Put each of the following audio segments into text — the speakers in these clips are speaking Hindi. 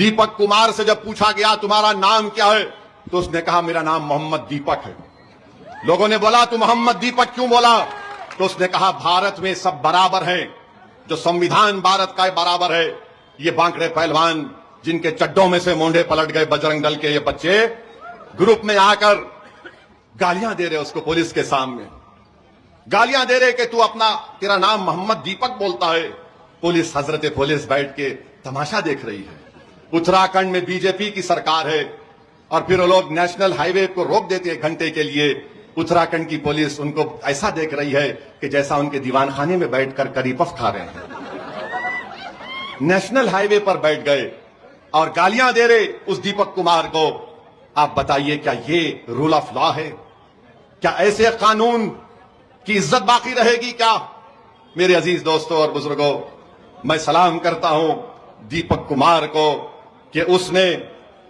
दीपक कुमार से जब पूछा गया तुम्हारा नाम क्या है, तो उसने कहा मेरा नाम मोहम्मद दीपक है। लोगों ने बोला तू मोहम्मद दीपक क्यों बोला, तो उसने कहा भारत में सब बराबर हैं, जो संविधान भारत का बराबर है। ये बांकड़े पहलवान जिनके चड्डों में से मोंढे पलट गए बजरंग दल के ये बच्चे ग्रुप में आकर गालियां दे रहे उसको पुलिस के सामने, गालियां दे रहे कि तू अपना तेरा नाम मोहम्मद दीपक बोलता है। पुलिस हजरत पुलिस बैठ के तमाशा देख रही है। उत्तराखंड में बीजेपी की सरकार है और फिर वो लोग नेशनल हाईवे को रोक देते हैं घंटे के लिए। उत्तराखंड की पुलिस उनको ऐसा देख रही है कि जैसा उनके दीवान खाने में बैठकर करी पफ खा रहे हैं। नेशनल हाईवे पर बैठ गए और गालियां दे रहे उस दीपक कुमार को। आप बताइए क्या ये रूल ऑफ लॉ है? क्या ऐसे कानून की इज्जत बाकी रहेगी क्या? मेरे अजीज दोस्तों और बुजुर्गों, मैं सलाम करता हूं दीपक कुमार को कि उसने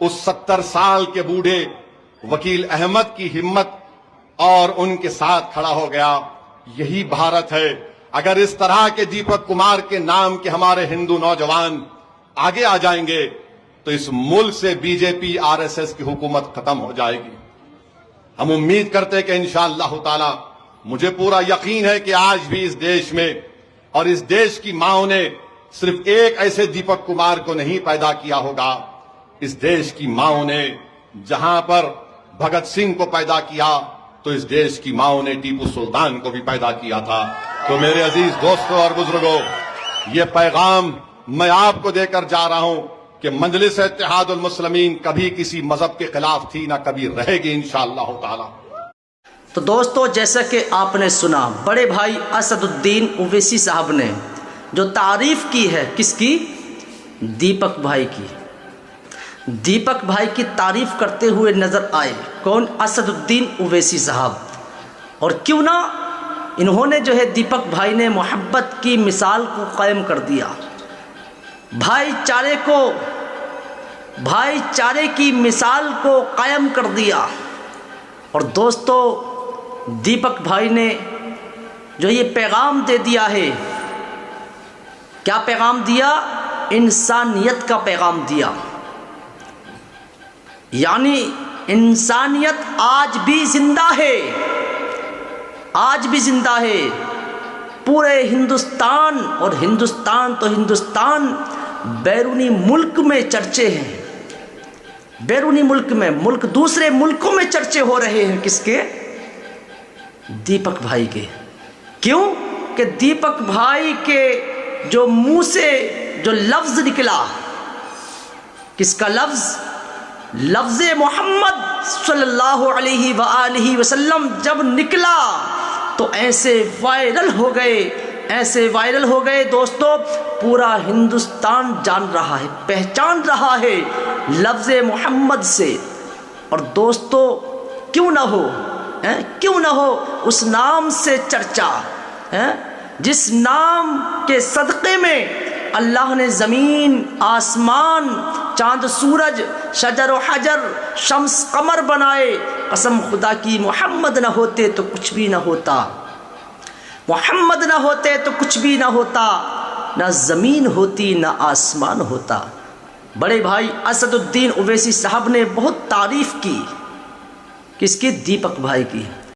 उस 70 साल के बूढ़े वकील अहमद की हिम्मत और उनके साथ खड़ा हो गया। यही भारत है। अगर इस तरह के दीपक कुमार के नाम के हमारे हिंदू नौजवान आगे आ जाएंगे तो इस मुल्क से बीजेपी आरएसएस की हुकूमत खत्म हो जाएगी। हम उम्मीद करते हैं कि इंशाअल्लाह ताला, मुझे पूरा यकीन है कि आज भी इस देश में और इस देश की माओं ने सिर्फ एक ऐसे दीपक कुमार को नहीं पैदा किया होगा। इस देश की माओं ने जहां पर भगत सिंह को पैदा किया तो इस देश की माओं ने टीपू सुल्तान को भी पैदा किया था। तो मेरे अजीज दोस्तों और बुजुर्गों, ये पैगाम मैं आपको देकर जा रहा हूं कि मजलिस इत्तेहादुल मुस्लिमीन कभी किसी मजहब के खिलाफ थी ना कभी रहेगी इंशाअल्लाह ताला। तो दोस्तों, जैसा कि आपने सुना बड़े भाई असदुद्दीन ओवैसी साहब ने जो तारीफ की है, किसकी? दीपक भाई की। दीपक भाई की तारीफ करते हुए नजर आए कौन? असदुद्दीन ओवैसी साहब। और क्यों ना, इन्होंने जो है दीपक भाई ने मोहब्बत की मिसाल को कायम कर दिया, भाईचारे की मिसाल को कायम कर दिया। और दोस्तों, दीपक भाई ने जो ये पैगाम दे दिया है, क्या पैगाम दिया? इंसानियत का पैगाम दिया। यानी इंसानियत आज भी जिंदा है, आज भी जिंदा है। पूरे हिंदुस्तान, और हिंदुस्तान तो हिंदुस्तान, बैरूनी मुल्क में चर्चे हैं। बैरूनी मुल्क में, मुल्क दूसरे मुल्कों में चर्चे हो रहे हैं। किसके? दीपक भाई के। क्यों? कि दीपक भाई के जो मुंह से जो लफ्ज निकला, किसका लफ्ज? लफ्ज़े मोहम्मद सल्लल्लाहु अलैहि वसल्लम जब निकला तो ऐसे वायरल हो गए दोस्तों, पूरा हिंदुस्तान जान रहा है, पहचान रहा है लफ्ज़े मोहम्मद से। और दोस्तों, क्यों ना हो उस नाम से चर्चा, जिस नाम के सदक़े में अल्लाह ने ज़मीन, आसमान, चांद, सूरज, शजर और हजर, शम्स, कमर बनाए। कसम खुदा की, मोहम्मद न होते तो कुछ भी ना होता, मोहम्मद न होते तो कुछ भी ना होता, ना ज़मीन होती ना आसमान होता। बड़े भाई असदुद्दीन ओवैसी साहब ने बहुत तारीफ़ की, किसकी? दीपक भाई की।